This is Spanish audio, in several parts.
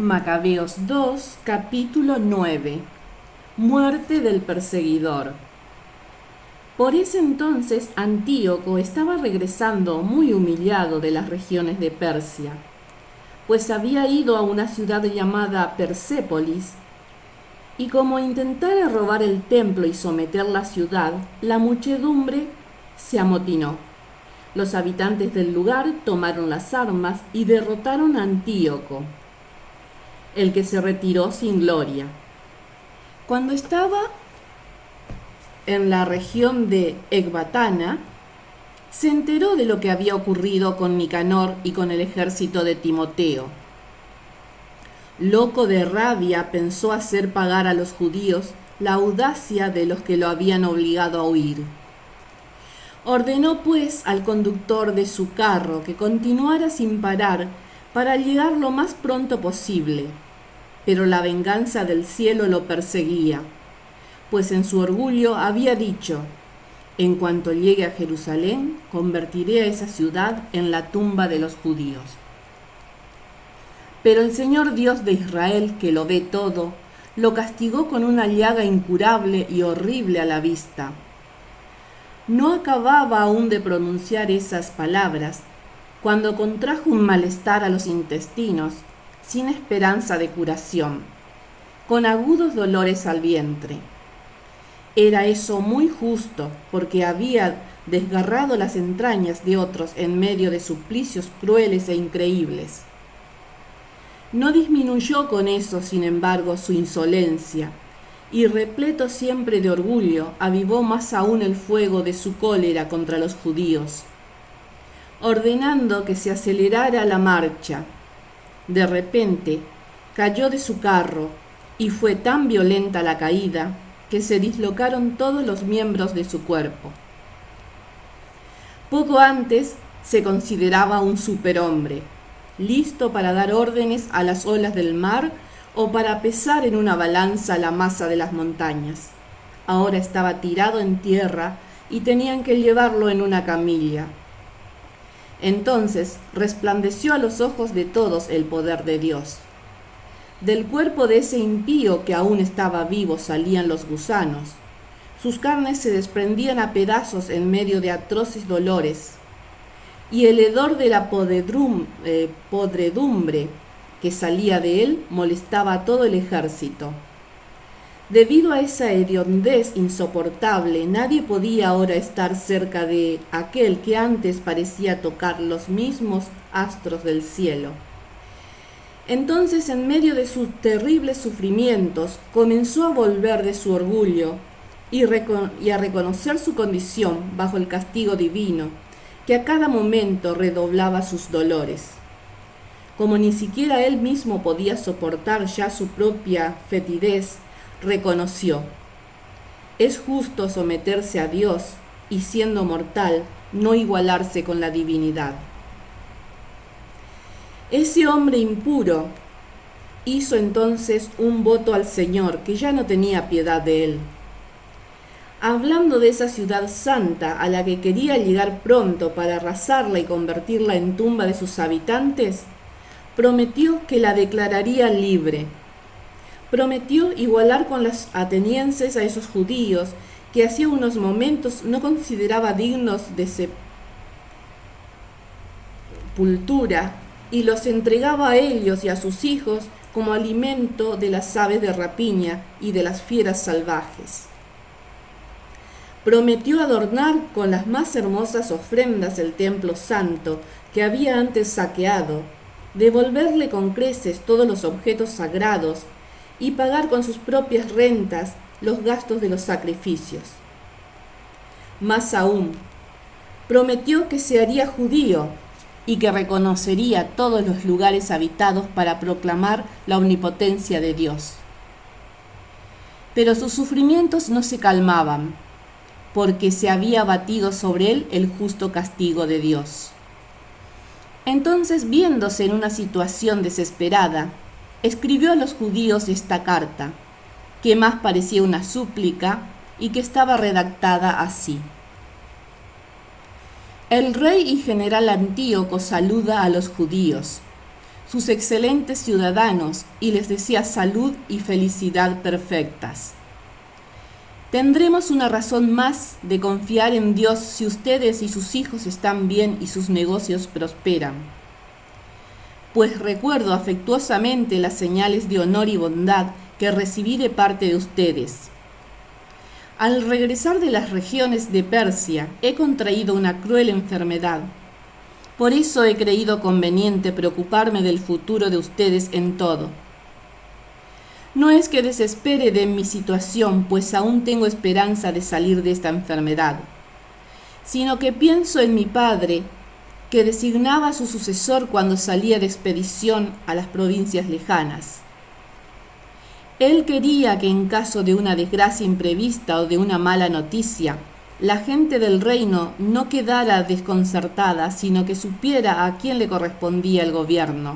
Macabeos 2, capítulo 9. Muerte del perseguidor. Por ese entonces Antíoco estaba regresando muy humillado de las regiones de Persia, pues había ido a una ciudad llamada Persépolis, y como intentara robar el templo y someter la ciudad, la muchedumbre se amotinó. Los habitantes del lugar tomaron las armas y derrotaron a Antíoco, el que se retiró sin gloria. Cuando estaba en la región de Ecbatana, se enteró de lo que había ocurrido con Nicanor y con el ejército de Timoteo. Loco de rabia, pensó hacer pagar a los judíos la audacia de los que lo habían obligado a huir. Ordenó pues al conductor de su carro que continuara sin parar para llegar lo más pronto posible. Pero la venganza del cielo lo perseguía, pues en su orgullo había dicho: en cuanto llegue a Jerusalén, convertiré a esa ciudad en la tumba de los judíos. Pero el Señor Dios de Israel, que lo ve todo, lo castigó con una llaga incurable y horrible a la vista. No acababa aún de pronunciar esas palabras, cuando contrajo un malestar a los intestinos, sin esperanza de curación, con agudos dolores al vientre. Era eso muy justo, porque había desgarrado las entrañas de otros en medio de suplicios crueles e increíbles. No disminuyó con eso, sin embargo, su insolencia, y repleto siempre de orgullo, avivó más aún el fuego de su cólera contra los judíos, ordenando que se acelerara la marcha. De repente cayó de su carro, y fue tan violenta la caída que se dislocaron todos los miembros de su cuerpo. Poco antes se consideraba un superhombre, listo para dar órdenes a las olas del mar o para pesar en una balanza la masa de las montañas. Ahora estaba tirado en tierra y tenían que llevarlo en una camilla. Entonces resplandeció a los ojos de todos el poder de Dios. Del cuerpo de ese impío que aún estaba vivo salían los gusanos. Sus carnes se desprendían a pedazos en medio de atroces dolores, y el hedor de la podredumbre que salía de él molestaba a todo el ejército. Debido a esa hediondez insoportable, nadie podía ahora estar cerca de aquel que antes parecía tocar los mismos astros del cielo. Entonces, en medio de sus terribles sufrimientos, comenzó a volver de su orgullo y a reconocer su condición bajo el castigo divino, que a cada momento redoblaba sus dolores. Como ni siquiera él mismo podía soportar ya su propia fetidez, reconoció: es justo someterse a Dios y, siendo mortal, no igualarse con la divinidad. Ese hombre impuro hizo entonces un voto al Señor, que ya no tenía piedad de él. Hablando de esa ciudad santa a la que quería llegar pronto para arrasarla y convertirla en tumba de sus habitantes, prometió que la declararía libre. Prometió igualar con los atenienses a esos judíos que hacía unos momentos no consideraba dignos de sepultura, y los entregaba a ellos y a sus hijos como alimento de las aves de rapiña y de las fieras salvajes. Prometió adornar con las más hermosas ofrendas el templo santo que había antes saqueado, devolverle con creces todos los objetos sagrados y pagar con sus propias rentas los gastos de los sacrificios. Más aún, prometió que se haría judío y que reconocería todos los lugares habitados para proclamar la omnipotencia de Dios. Pero sus sufrimientos no se calmaban, porque se había abatido sobre él el justo castigo de Dios. Entonces, viéndose en una situación desesperada, escribió a los judíos esta carta, que más parecía una súplica y que estaba redactada así: el rey y general Antíoco saluda a los judíos. sus excelentes ciudadanos, y les desea salud y felicidad perfectas. Tendremos una razón más de confiar en Dios si ustedes y sus hijos están bien y sus negocios prosperan. Pues recuerdo afectuosamente las señales de honor y bondad que recibí de parte de ustedes. Al regresar de las regiones de Persia, he contraído una cruel enfermedad. Por eso he creído conveniente preocuparme del futuro de ustedes en todo. No es que desespere de mi situación, pues aún tengo esperanza de salir de esta enfermedad, sino que pienso en mi padre, que designaba a su sucesor cuando salía de expedición a las provincias lejanas. Él quería que en caso de una desgracia imprevista o de una mala noticia, la gente del reino no quedara desconcertada, sino que supiera a quién le correspondía el gobierno.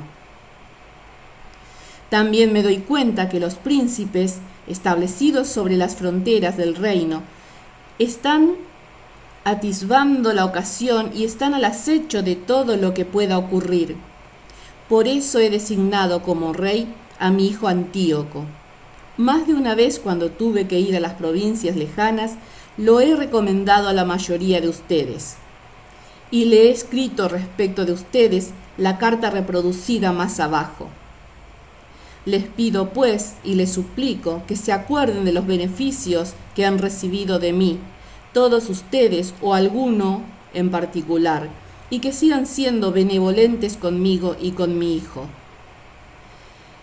También me doy cuenta que los príncipes, establecidos sobre las fronteras del reino, están atisbando la ocasión y están al acecho de todo lo que pueda ocurrir. Por eso he designado como rey a mi hijo Antíoco. Más de una vez cuando tuve que ir a las provincias lejanas, lo he recomendado a la mayoría de ustedes. Y le he escrito respecto de ustedes la carta reproducida más abajo. Les pido, pues, y les suplico que se acuerden de los beneficios que han recibido de mí, todos ustedes o alguno en particular, y que sigan siendo benevolentes conmigo y con mi hijo.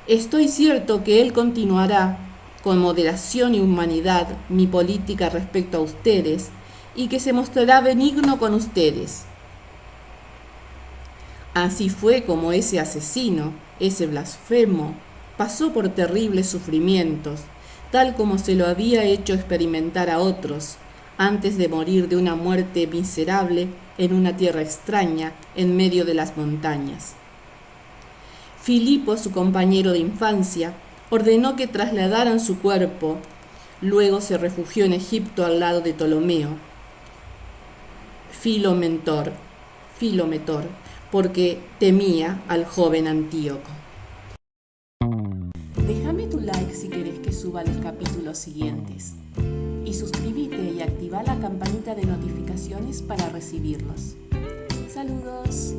Estoy cierto que él continuará con moderación y humanidad mi política respecto a ustedes, y que se mostrará benigno con ustedes. Así fue como ese asesino, ese blasfemo, pasó por terribles sufrimientos, tal como se lo había hecho experimentar a otros, antes de morir de una muerte miserable en una tierra extraña, en medio de las montañas. Filipo, su compañero de infancia, ordenó que trasladaran su cuerpo. Luego se refugió en Egipto al lado de Ptolomeo, Filometor, porque temía al joven Antíoco. Déjame tu like si querés que suba los capítulos siguientes. Y suscríbete y activa la campanita de notificaciones para recibirlos. Saludos.